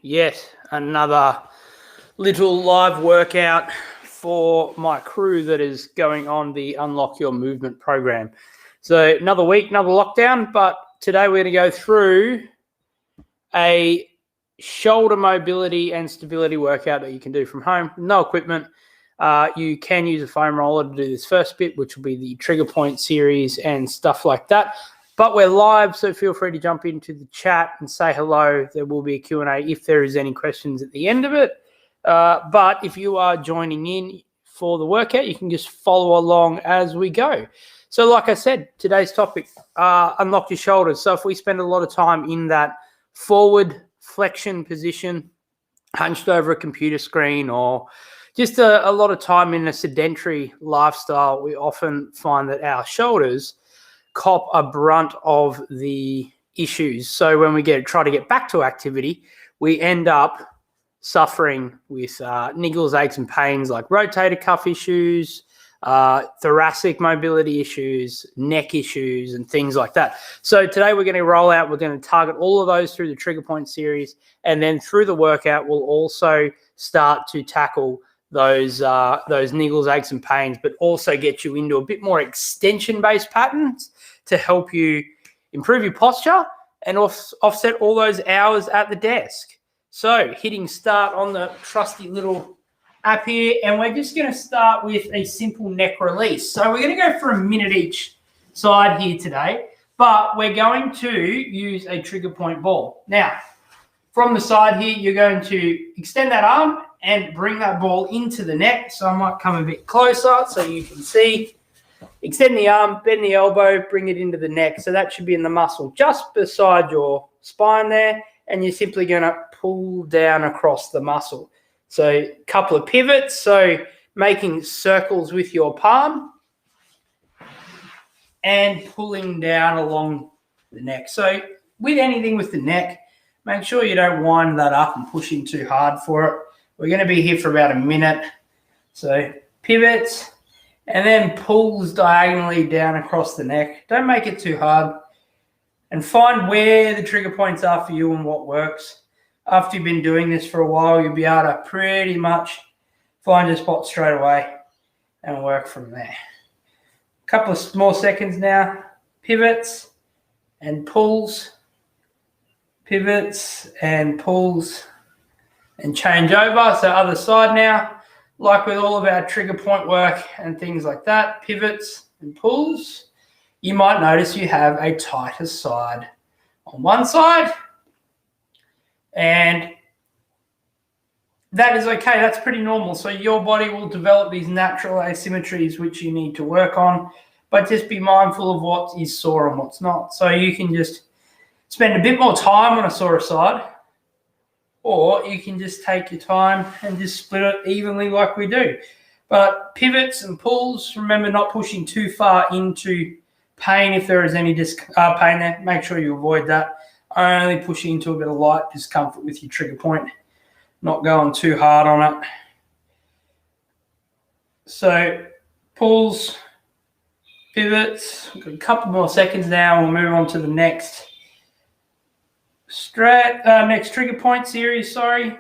yet another little live workout for my crew that is going on the Unlock Your Movement program. So another week, another lockdown, but today we're going to go through a shoulder mobility and stability workout that you can do from home, no equipment. You can use a foam roller to do this first bit, which will be the trigger point series and stuff like that. But we're live, so feel free to jump into the chat and say hello. There will be a Q&A if there is any questions at the end of it. But if you are joining in for the workout, you can just follow along as we go. So like I said, today's topic, unlock your shoulders. So if we spend a lot of time in that forward flexion position, hunched over a computer screen, or just a lot of time in a sedentary lifestyle, we often find that our shoulders cop a brunt of the issues. So when we try to get back to activity, we end up suffering with niggles, aches, and pains like rotator cuff issues, thoracic mobility issues, neck issues, and things like that. So today we're going to target all of those through the trigger point series, and then through the workout we'll also start to tackle those niggles, aches, and pains, but also get you into a bit more extension-based patterns to help you improve your posture and offset all those hours at the desk. So hitting start on the trusty little app here, and we're just going to start with a simple neck release. So we're going to go for a minute each side here today, but we're going to use a trigger point ball. Now, from the side here, you're going to extend that arm and bring that ball into the neck. So I might come a bit closer so you can see. Extend the arm, bend the elbow, bring it into the neck. So that should be in the muscle just beside your spine there, and you're simply going to pull down across the muscle. So a couple of pivots, so making circles with your palm and pulling down along the neck. So with anything with the neck, make sure you don't wind that up and push in too hard for it. We're going to be here for about a minute. So pivots and then pulls diagonally down across the neck. Don't make it too hard. And find where the trigger points are for you and what works. After you've been doing this for a while, you'll be able to pretty much find your spot straight away and work from there. A couple of more seconds now. Pivots and pulls. Pivots and pulls and change over. So other side now. Like with all of our trigger point work and things like that, pivots and pulls, you might notice you have a tighter side on one side, and that is okay. That's pretty normal. So your body will develop these natural asymmetries which you need to work on, but just be mindful of what is sore and what's not. So you can just spend a bit more time on a sore side, or you can just take your time and just split it evenly like we do. But pivots and pulls, remember not pushing too far into pain. If there is any pain there, make sure you avoid that. Only pushing into a bit of light discomfort with your trigger point, not going too hard on it. So pulls, pivots, we've got a couple more seconds now. We'll move on to the next next trigger point series, sorry.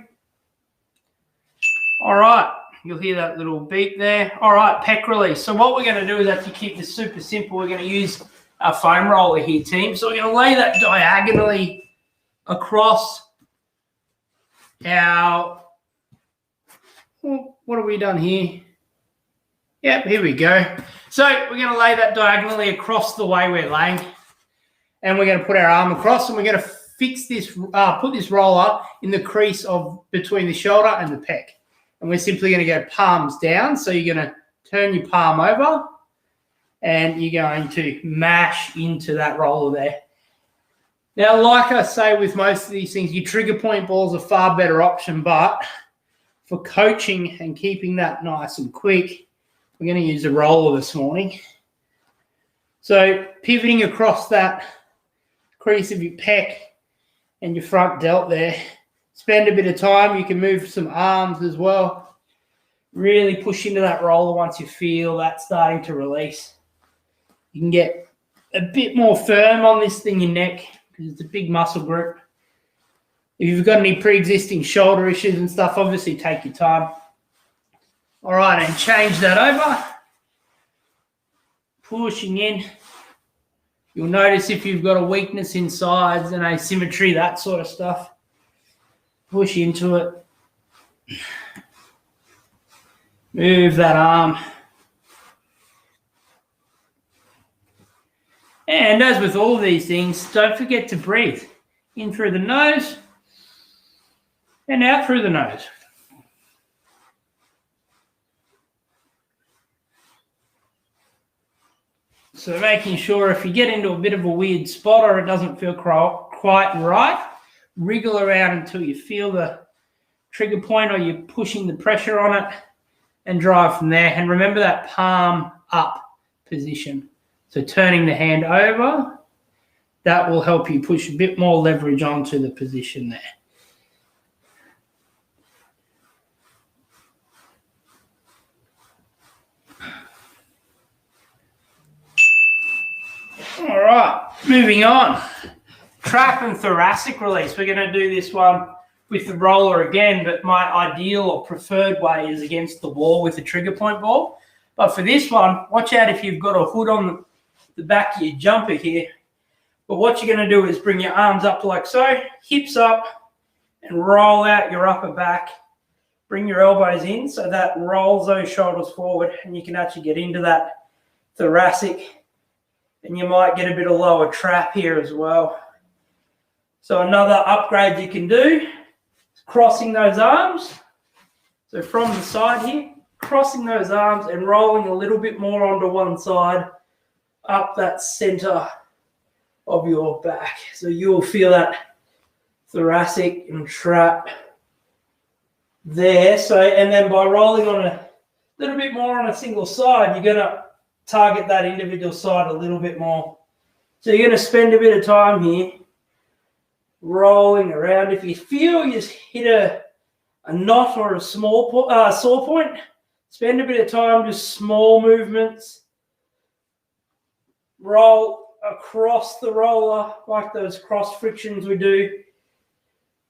All right, you'll hear that little beep there. All right, pec release. So what we're going to do is actually keep this super simple. We're going to use our foam roller here, team. So we're going to lay that diagonally across our, what have we done here? Yep, here we go. So we're going to lay that diagonally across the way we're laying, and we're going to put our arm across, and we're going to fix this, put this roller in the crease of between the shoulder and the pec. And we're simply going to go palms down. So you're going to turn your palm over and you're going to mash into that roller there. Now, like I say with most of these things, your trigger point balls are a far better option, but for coaching and keeping that nice and quick, we're going to use a roller this morning. So pivoting across that crease of your pec and your front delt there. Spend a bit of time. You can move some arms as well. Really push into that roller once you feel that starting to release. You can get a bit more firm on this than your neck because it's a big muscle group. If you've got any pre-existing shoulder issues and stuff, obviously take your time. All right, and change that over. Pushing in. You'll notice if you've got a weakness in sides and asymmetry, that sort of stuff. Push into it. Move that arm. And as with all these things, don't forget to breathe. In through the nose and out through the nose. So making sure if you get into a bit of a weird spot or it doesn't feel quite right, wriggle around until you feel the trigger point or you're pushing the pressure on it and drive from there. And remember that palm up position. So turning the hand over, that will help you push a bit more leverage onto the position there. All right, moving on. Trap and thoracic release. We're going to do this one with the roller again, but my ideal or preferred way is against the wall with a trigger point ball. But for this one, watch out if you've got a hood on the back of your jumper here. But what you're going to do is bring your arms up like so, hips up, and roll out your upper back. Bring your elbows in so that rolls those shoulders forward, and you can actually get into that thoracic. And you might get a bit of lower trap here as well. So another upgrade you can do is crossing those arms. So from the side here, crossing those arms and rolling a little bit more onto one side up that center of your back. So you'll feel that thoracic and trap there. So, and then by rolling on a little bit more on a single side, you're going to target that individual side a little bit more. So you're going to spend a bit of time here rolling around. If you feel you hit a knot or a small sore point, spend a bit of time, just small movements. Roll across the roller like those cross frictions we do.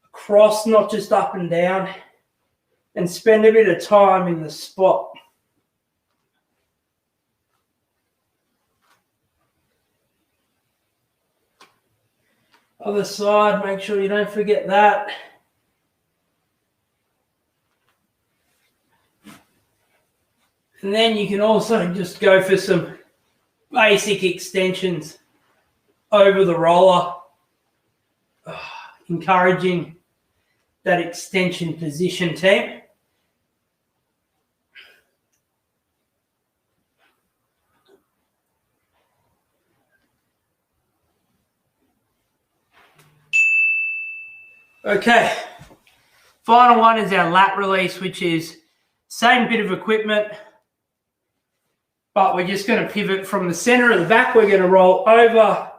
Across, not just up and down. And spend a bit of time in the spot. Other side, make sure you don't forget that. And then you can also just go for some basic extensions over the roller, encouraging that extension position, team. Okay, final one is our lat release, which is same bit of equipment, but we're just going to pivot from the center of the back. We're going to roll over.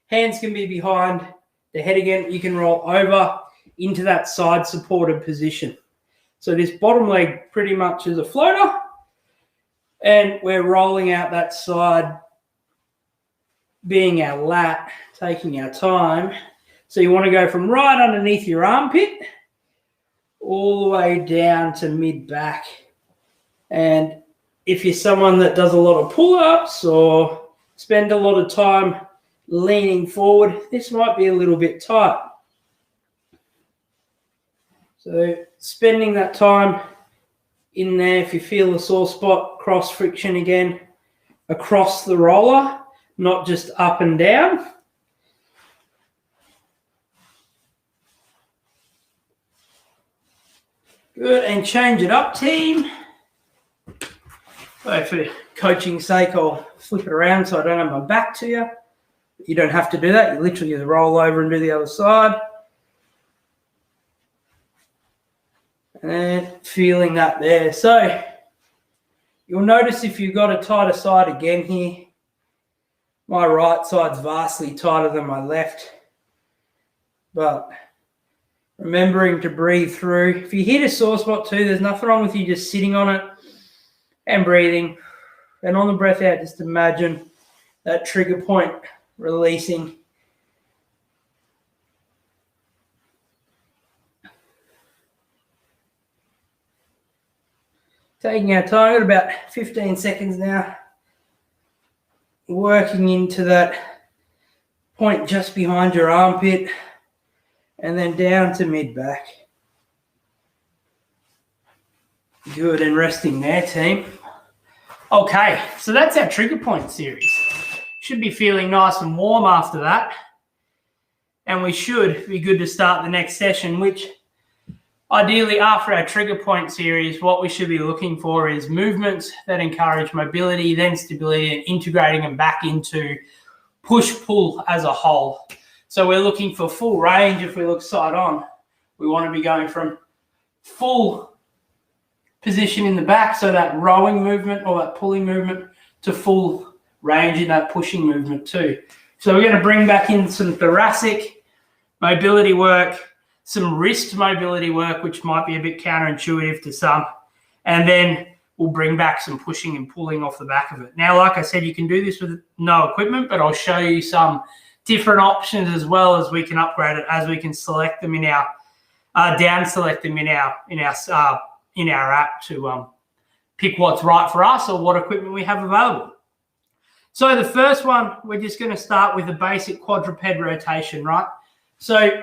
Hands can be behind the head again. You can roll over into that side supported position. So this bottom leg pretty much is a floater, and we're rolling out that side, being our lat, taking our time. So you want to go from right underneath your armpit all the way down to mid-back. And if you're someone that does a lot of pull-ups or spend a lot of time leaning forward, this might be a little bit tight. So spending that time in there, if you feel the sore spot, cross friction again, across the roller, not just up and down. Good, and change it up, team. So for coaching's sake, I'll flip it around so I don't have my back to you. You don't have to do that. You literally just roll over and do the other side. And then feeling that there. So you'll notice if you've got a tighter side again here, my right side's vastly tighter than my left. But remembering to breathe through. If you hit a sore spot too, there's nothing wrong with you just sitting on it and breathing. And on the breath out, just imagine that trigger point releasing. Taking our time, got about 15 seconds now. Working into that point just behind your armpit and then down to mid-back. Good, and resting there, team. Okay, so that's our trigger point series. Should be feeling nice and warm after that. And we should be good to start the next session, which ideally after our trigger point series, what we should be looking for is movements that encourage mobility, then stability, and integrating them back into push-pull as a whole. So we're looking for full range. If we look side on, we want to be going from full position in the back, so that rowing movement or that pulling movement, to full range in that pushing movement too. So we're going to bring back in some thoracic mobility work, some wrist mobility work, which might be a bit counterintuitive to some, and then we'll bring back some pushing and pulling off the back of it. Now, like I said, you can do this with no equipment, but I'll show you some different options as well, as we can upgrade it, as we can select them in our down select them in our app to pick what's right for us or what equipment we have available. So the first one, we're just going to start with the basic quadruped rotation, right? So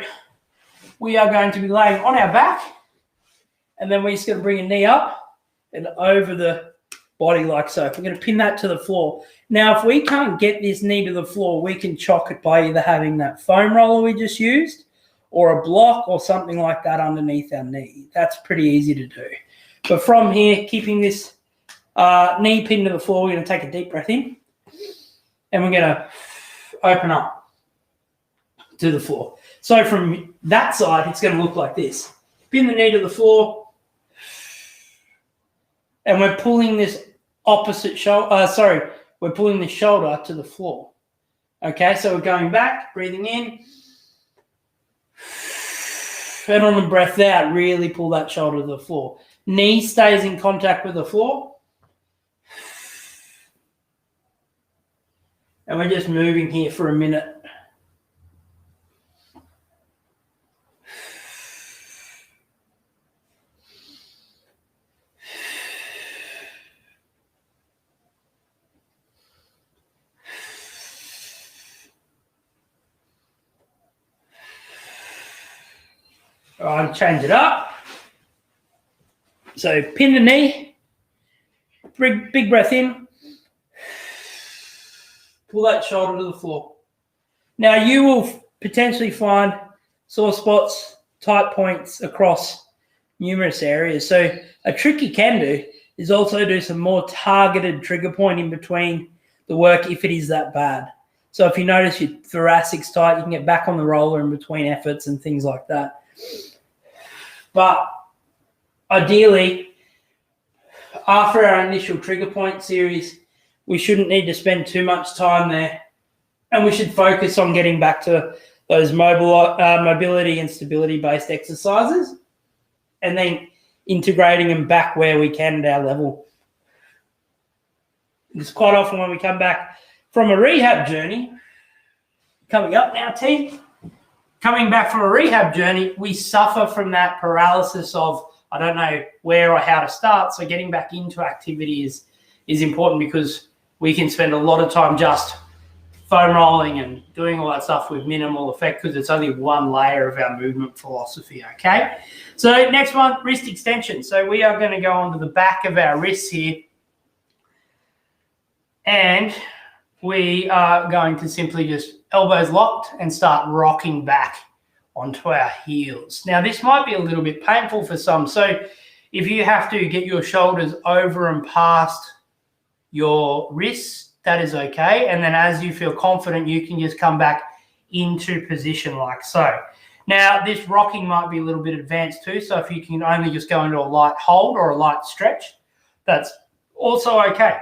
we are going to be laying on our back, and then we're just going to bring a knee up and over the body like so. We're going to pin that to the floor. Now, if we can't get this knee to the floor, we can chock it by either having that foam roller we just used or a block or something like that underneath our knee. That's pretty easy to do. But from here, keeping this knee pinned to the floor, we're going to take a deep breath in, and we're going to open up to the floor. So from that side, it's going to look like this. Pin the knee to the floor, and we're pulling this opposite shoulder, we're pulling the shoulder to the floor. Okay, so we're going back, breathing in, and on the breath out, really pull that shoulder to the floor. Knee stays in contact with the floor. And we're just moving here for a minute. All right, change it up. So pin the knee, big breath in, pull that shoulder to the floor. Now you will potentially find sore spots, tight points across numerous areas. So a trick you can do is also do some more targeted trigger point in between the work if it is that bad. So if you notice your thoracic's tight, you can get back on the roller in between efforts and things like that. But ideally, after our initial trigger point series, we shouldn't need to spend too much time there, and we should focus on getting back to those mobility and stability-based exercises, and then integrating them back where we can at our level. Because quite often when we come back from a rehab journey, coming up now, team, coming back from a rehab journey, we suffer from that paralysis of, I don't know where or how to start. So getting back into activity is important, because we can spend a lot of time just foam rolling and doing all that stuff with minimal effect, because it's only one layer of our movement philosophy, okay? So next one, wrist extension. So we are going to go onto the back of our wrists here, and we are going to simply just elbows locked and start rocking back onto our heels. Now, this might be a little bit painful for some. So if you have to get your shoulders over and past your wrists, that is okay. And then as you feel confident, you can just come back into position like so. Now, this rocking might be a little bit advanced too. So if you can only just go into a light hold or a light stretch, that's also okay.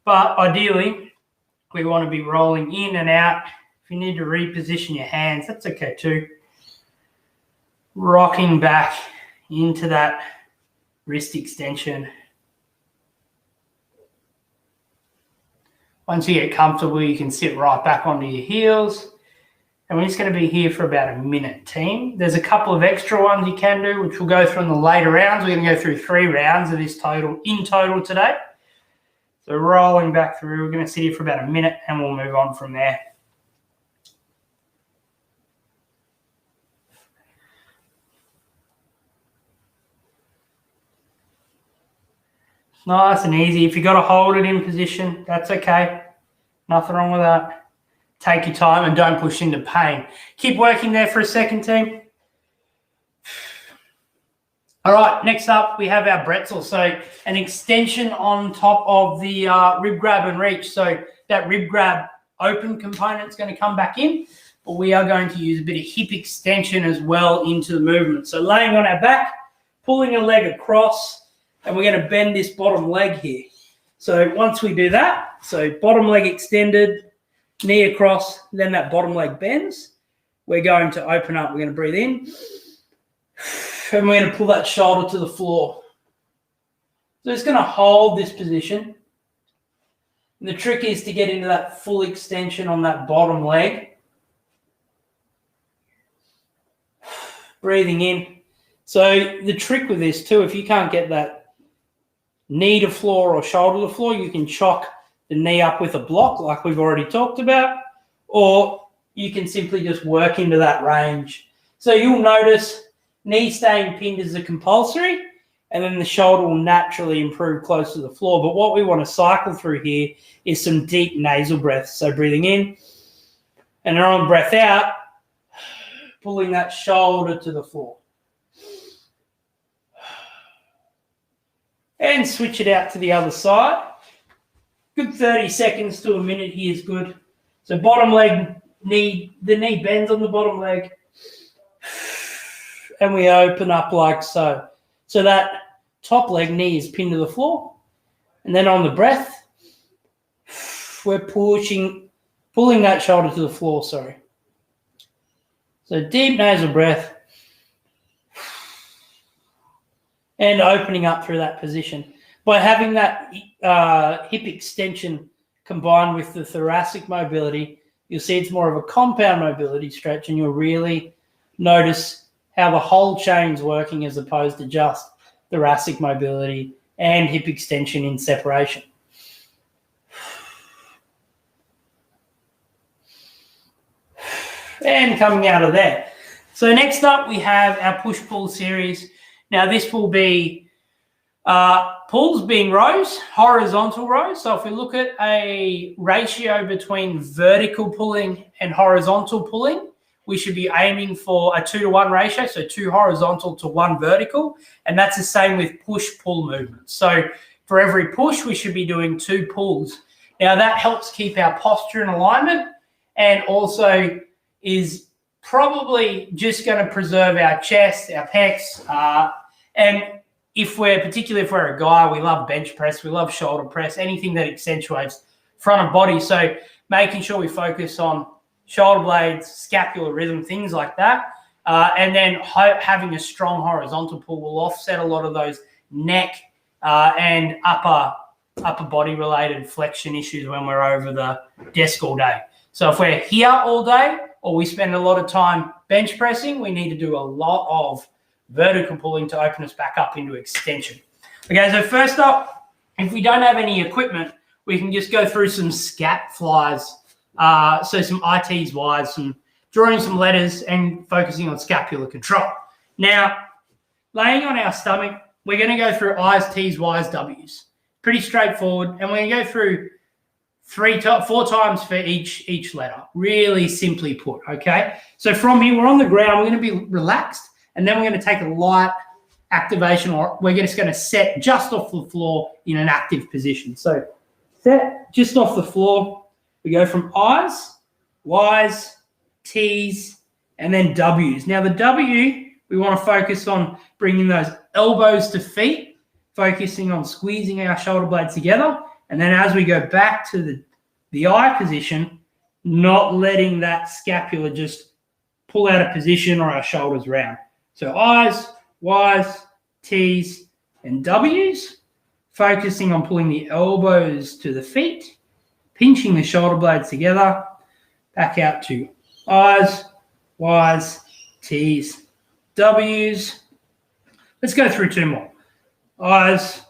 But ideally, we want to be rolling in and out. If you need to reposition your hands, that's okay too. Rocking back into that wrist extension. Once you get comfortable, you can sit right back onto your heels, And we're just going to be here for about a minute, team. There's a couple of extra ones you can do, which we'll go through in the later rounds. We're going to go through 3 rounds of this in total today. So rolling back through, we're going to sit here for about a minute and we'll move on from there. It's nice and easy. If you've got to hold it in position, that's okay. Nothing wrong with that. Take your time and don't push into pain. Keep working there for a second, team. All right, next up, we have our bretzel. So an extension on top of the rib grab and reach. So that rib grab open component is going to come back in, but we are going to use a bit of hip extension as well into the movement. So laying on our back, pulling a leg across, and we're going to bend this bottom leg here. So once we do that, so bottom leg extended, knee across, then that bottom leg bends. We're going to open up. We're going to breathe in. And we're going to pull that shoulder to the floor. So it's going to hold this position. And the trick is to get into that full extension on that bottom leg. Breathing in. So the trick with this too, if you can't get that knee to floor or shoulder to floor, you can chock the knee up with a block like we've already talked about, or you can simply just work into that range. So you'll notice knee staying pinned is a compulsory, and then the shoulder will naturally improve close to the floor. But what we want to cycle through here is some deep nasal breaths. So breathing in, and then on breath out, pulling that shoulder to the floor. And switch it out to the other side. Good 30 seconds to a minute here is good. So bottom leg, the knee bends on the bottom leg. And we open up like so. So that top leg knee is pinned to the floor. And then on the breath, we're pulling that shoulder to the floor, sorry. So deep nasal breath. And opening up through that position. By having that hip extension combined with the thoracic mobility, you'll see it's more of a compound mobility stretch, and you'll really notice how the whole chain's working as opposed to just thoracic mobility and hip extension in separation. And coming out of there. So next up, we have our push-pull series. Now this will be pulls being rows, horizontal rows. So if we look at a ratio between vertical pulling and horizontal pulling, we should be aiming for a 2-to-1 ratio, so 2 horizontal to 1 vertical. And that's the same with push-pull movements. So for every push, we should be doing 2 pulls. Now that helps keep our posture in alignment, and also is probably just going to preserve our chest, our pecs, and particularly if we're a guy, we love bench press, we love shoulder press, anything that accentuates front of body. So making sure we focus on shoulder blades, scapular rhythm, things like that. And then having a strong horizontal pull will offset a lot of those neck and upper body related flexion issues when we're over the desk all day. So if we're here all day, or we spend a lot of time bench pressing, we need to do a lot of vertical pulling to open us back up into extension. Okay, so first up, if we don't have any equipment, we can just go through some scap flies. So some ITs, Ys, drawing some letters and focusing on scapular control. Now, laying on our stomach, we're going to go through I's, T's, Y's, W's. Pretty straightforward. And we're going to go through 4 times for each letter. Really simply put, okay? So from here, we're on the ground. We're going to be relaxed. And then we're going to take a light activation, or we're just going to set just off the floor in an active position. So set just off the floor. We go from I's, Y's, T's, and then W's. Now the W, we want to focus on bringing those elbows to feet, focusing on squeezing our shoulder blades together. And then as we go back to the I position, not letting that scapula just pull out of position or our shoulders round. So I's, Y's, T's, and W's, focusing on pulling the elbows to the feet, pinching the shoulder blades together, back out to I's, Y's, T's, W's. Let's go through two more. I's,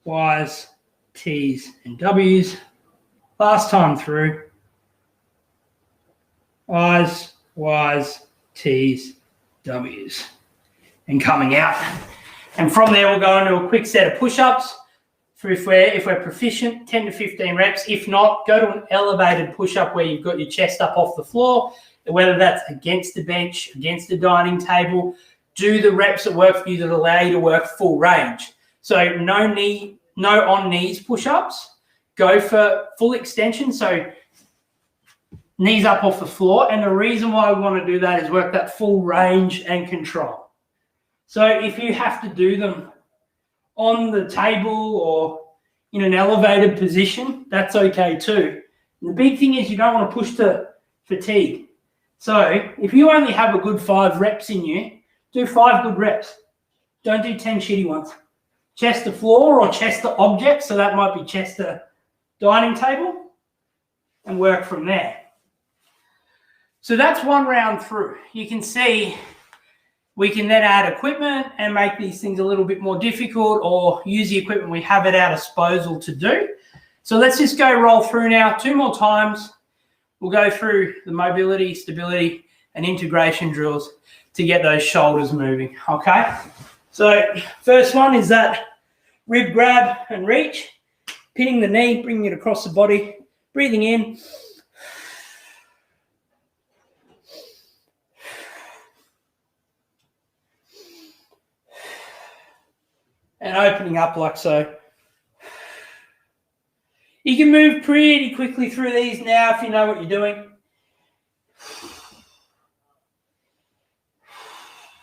Y's, T's, and W's. Last time through. I's, Y's, T's, W's. And coming out. And from there, we'll go into a quick set of push-ups. If we're proficient, 10 to 15 reps. If not, go to an elevated push-up where you've got your chest up off the floor, whether that's against the bench, against the dining table. Do the reps that work for you that allow you to work full range. So no on knees push-ups. Go for full extension, so knees up off the floor. And the reason why we want to do that is work that full range and control. So if you have to do them on the table or in an elevated position, that's okay too. And the big thing is you don't want to push to fatigue. So if you only have a good 5 reps in you, do 5 good reps. Don't do 10 shitty ones. Chest to floor or chest to object, so that might be chest to dining table, and work from there. So that's one round through. You can see we can then add equipment and make these things a little bit more difficult, or use the equipment we have at our disposal to do. So let's just go roll through now 2 more times. We'll go through the mobility, stability, and integration drills to get those shoulders moving, okay? So first one is that rib grab and reach, pinning the knee, bringing it across the body, breathing in. And opening up like so. You can move pretty quickly through these now if you know what you're doing.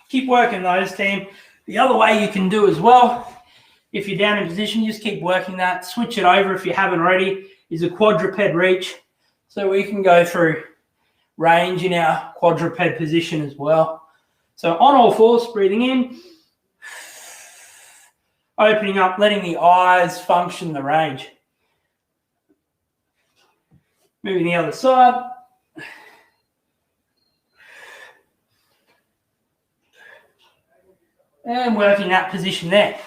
Keep working those, team. The other way you can do as well, if you're down in position, just keep working that. Switch it over if you haven't already, is a quadruped reach. So we can go through range in our quadruped position as well. So on all fours, breathing in. Opening up, letting the eyes function the range. Moving the other side. And working that position there.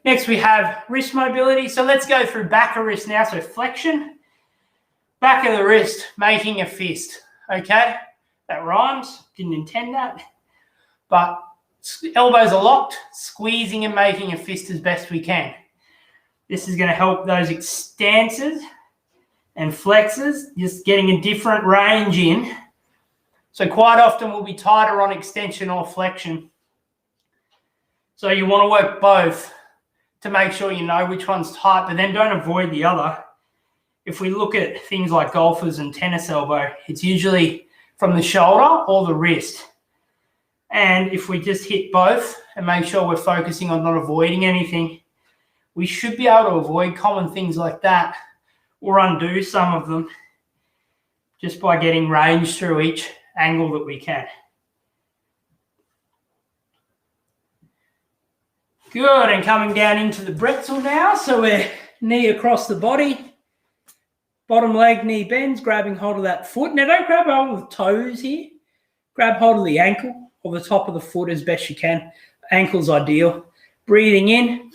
Next we have wrist mobility. So let's go through back of wrist now. So flexion, back of the wrist, making a fist. Okay, that rhymes. Didn't intend that. But elbows are locked, squeezing and making a fist as best we can. This is going to help those extensors and flexors, just getting a different range in. So quite often we'll be tighter on extension or flexion. So you want to work both to make sure you know which one's tight, but then don't avoid the other. If we look at things like golfers and tennis elbow, it's usually from the shoulder or the wrist. And if we just hit both and make sure we're focusing on not avoiding anything, we should be able to avoid common things like that or undo some of them just by getting range through each angle that we can. Good, and coming down into the bretzel now. So we're knee across the body, bottom leg, knee bends, grabbing hold of that foot. Now don't grab hold of the toes here. Grab hold of the ankle or the top of the foot as best you can. Ankle's ideal. Breathing in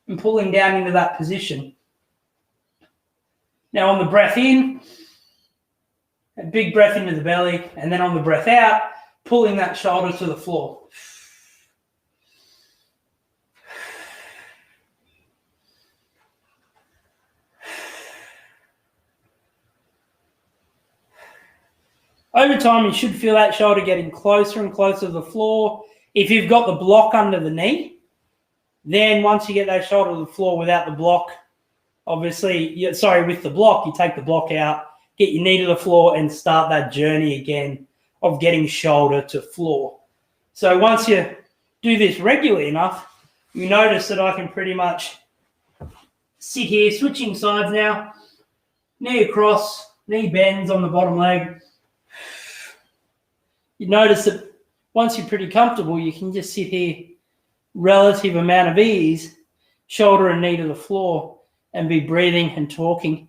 and pulling down into that position. Now on the breath in, a big breath into the belly, and then on the breath out, pulling that shoulder to the floor. Over time, you should feel that shoulder getting closer and closer to the floor. If you've got the block under the knee, then once you get that shoulder to the floor without the block, with the block, you take the block out, get your knee to the floor and start that journey again of getting shoulder to floor. So once you do this regularly enough, you notice that I can pretty much sit here, switching sides now, knee across, knee bends on the bottom leg. You notice that once you're pretty comfortable, you can just sit here, relative amount of ease, shoulder and knee to the floor, and be breathing and talking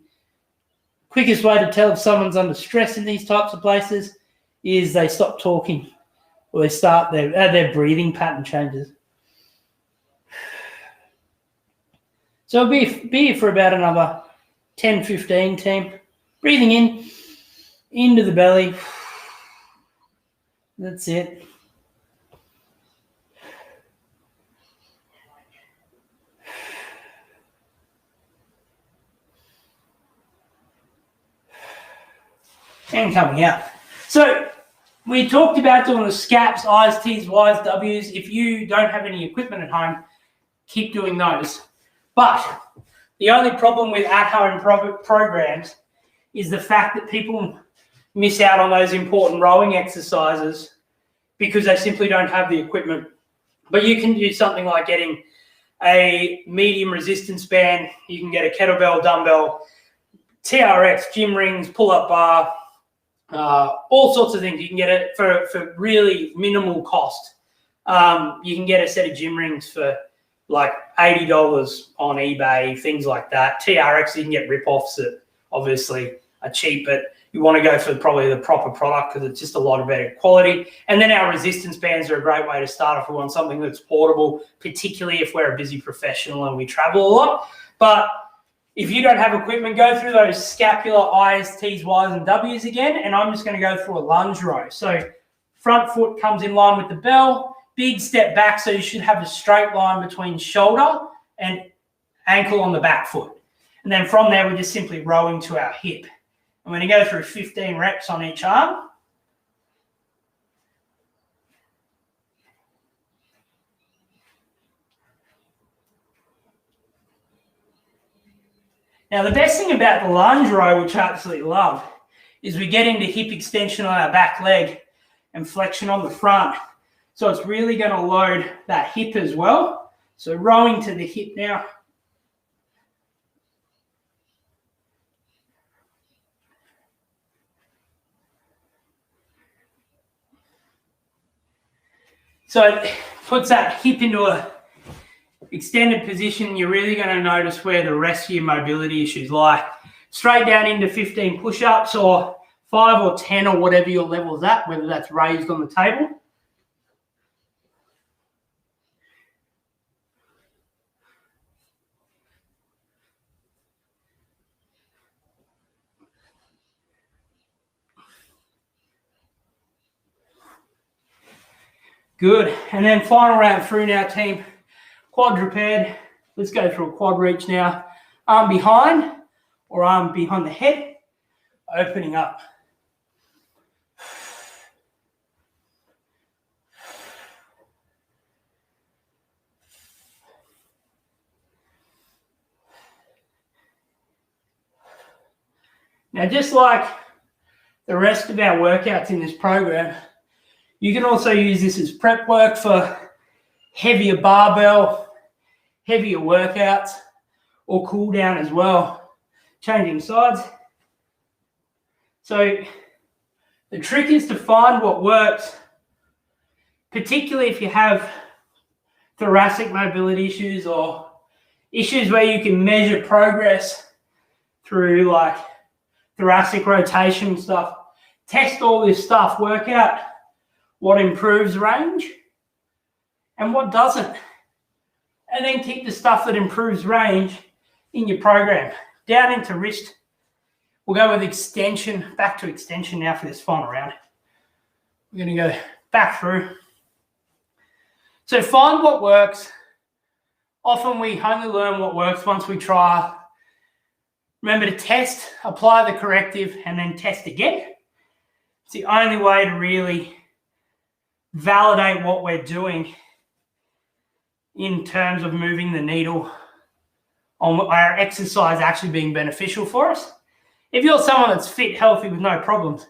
quickest way to tell if someone's under stress in these types of places is they stop talking or they start their breathing pattern changes. So I'll be here for about another 10, 15, team. Breathing in, into the belly. That's it. And coming out. So we talked about doing the scaps, I's, T's, Y's, W's. If you don't have any equipment at home, keep doing those. But the only problem with at-home programs is the fact that people miss out on those important rowing exercises because they simply don't have the equipment. But you can do something like getting a medium resistance band. You can get a kettlebell, dumbbell, TRX, gym rings, pull-up bar, all sorts of things. You can get it for really minimal cost. You can get a set of gym rings for like $80 on eBay, things like that. TRX, you can get rip-offs that obviously are cheap, but you want to go for probably the proper product because it's just a lot of better quality. And then our resistance bands are a great way to start if we want something that's portable, particularly if we're a busy professional and we travel a lot. But if you don't have equipment, go through those scapular I's, T's, Y's, and W's again, and I'm just going to go through a lunge row. So front foot comes in line with the bell, big step back, so you should have a straight line between shoulder and ankle on the back foot. And then from there, we're just simply rowing to our hip. I'm going to go through 15 reps on each arm. Now, the best thing about the lunge row, which I absolutely love, is we get into hip extension on our back leg and flexion on the front. So it's really going to load that hip as well. So rowing to the hip now. So it puts that hip into a extended position. You're really going to notice where the rest of your mobility issues lie. Straight down into 15 push-ups or 5 or 10 or whatever your level is at, whether that's raised on the table. Good. And then final round through now, team. Quadruped. Let's go through a quad reach now. Arm behind or arm behind the head. Opening up. Now, just like the rest of our workouts in this program, you can also use this as prep work for heavier barbell, heavier workouts, or cool down as well. Changing sides. So the trick is to find what works, particularly if you have thoracic mobility issues or issues where you can measure progress through like thoracic rotation stuff. Test all this stuff, work out what improves range and what doesn't. And then keep the stuff that improves range in your program. Down into wrist. We'll go with extension, back to extension now for this final round. We're going to go back through. So find what works. Often we only learn what works once we try. Remember to test, apply the corrective, and then test again. It's the only way to really validate what we're doing in terms of moving the needle on our exercise actually being beneficial for us. If you're someone that's fit, healthy with no problems,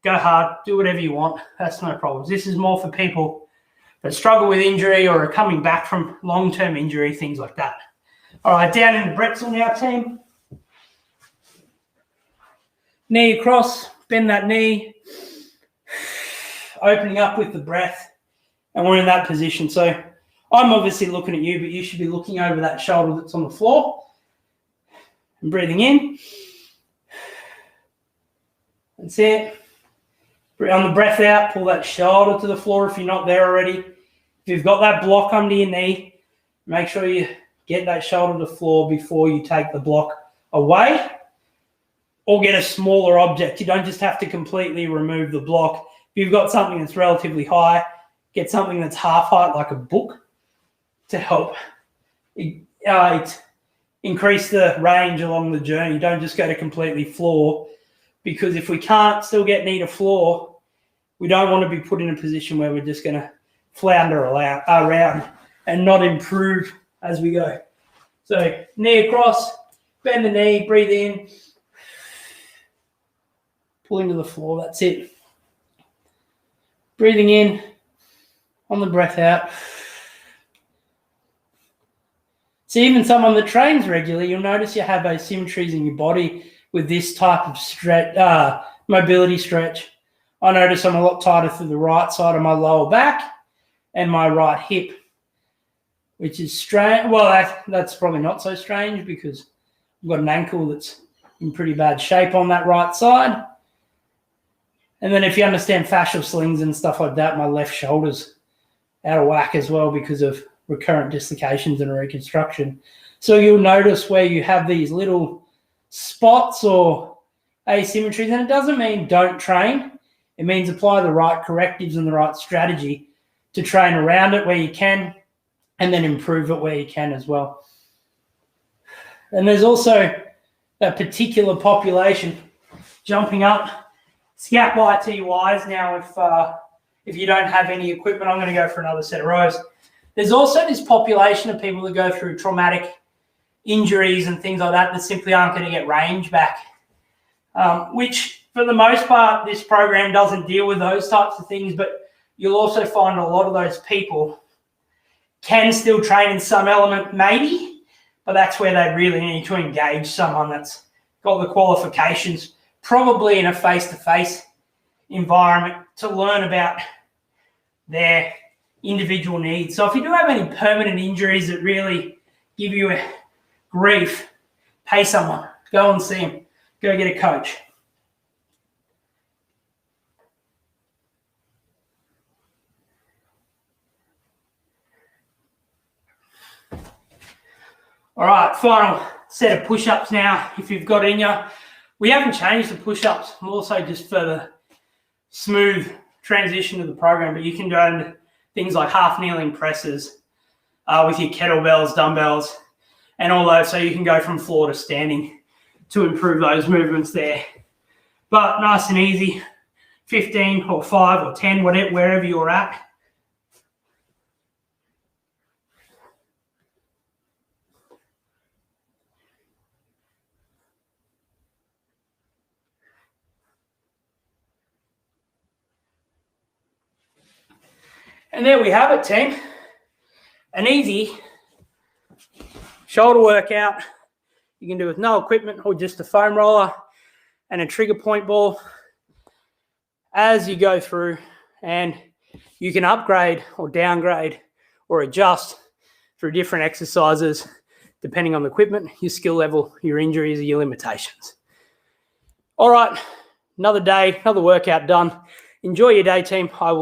go hard, do whatever you want. That's no problems. This is more for people that struggle with injury or are coming back from long-term injury, things like that. All right, down in the bretzel now, team. Knee across, bend that knee, opening up with the breath, and we're in that position. So I'm obviously looking at you, but you should be looking over that shoulder that's on the floor and breathing in That's it. On the breath out, pull that shoulder to the floor if you're not there already. If you've got that block under your knee, make sure you get that shoulder to the floor before you take the block away, or get a smaller object. You don't just have to completely remove the block. If you've got something that's relatively high, get something that's half height, like a book, to help increase the range along the journey. Don't just go to completely floor, because if we can't still get knee to floor, we don't want to be put in a position where we're just going to flounder around and not improve as we go. So knee across, bend the knee, breathe in, pull into the floor. That's it. Breathing in on the breath out. So even someone that trains regularly, you'll notice you have asymmetries in your body with this type of stretch, mobility stretch. I notice I'm a lot tighter through the right side of my lower back and my right hip, which is strange. Well, that's probably not so strange because I've got an ankle that's in pretty bad shape on that right side. And then if you understand fascial slings and stuff like that, my left shoulder's out of whack as well because of recurrent dislocations and reconstruction. So you'll notice where you have these little spots or asymmetries, and it doesn't mean don't train. It means apply the right correctives and the right strategy to train around it where you can, and then improve it where you can as well. And there's also that particular population jumping up, scap YTYs. Now, if you don't have any equipment, I'm going to go for another set of rows. There's also this population of people that go through traumatic injuries and things like that simply aren't going to get range back, which for the most part, this program doesn't deal with those types of things, but you'll also find a lot of those people can still train in some element, maybe, but that's where they really need to engage someone that's got the qualifications, probably in a face-to-face environment, to learn about their individual needs. So if you do have any permanent injuries that really give you a grief, pay someone, go and see him, go get a coach. All right, final set of push-ups now, if you've got in you. We haven't changed the push-ups, more so just for the smooth transition of the program, but you can go into things like half kneeling presses with your kettlebells, dumbbells, and all those, so you can go from floor to standing to improve those movements there. But nice and easy, 15 or 5 or 10, wherever you're at. And there we have it, team. An easy shoulder workout you can do with no equipment or just a foam roller and a trigger point ball as you go through, and you can upgrade or downgrade or adjust through different exercises depending on the equipment, your skill level, your injuries, or your limitations. All right, another day, another workout done. Enjoy your day, team. I will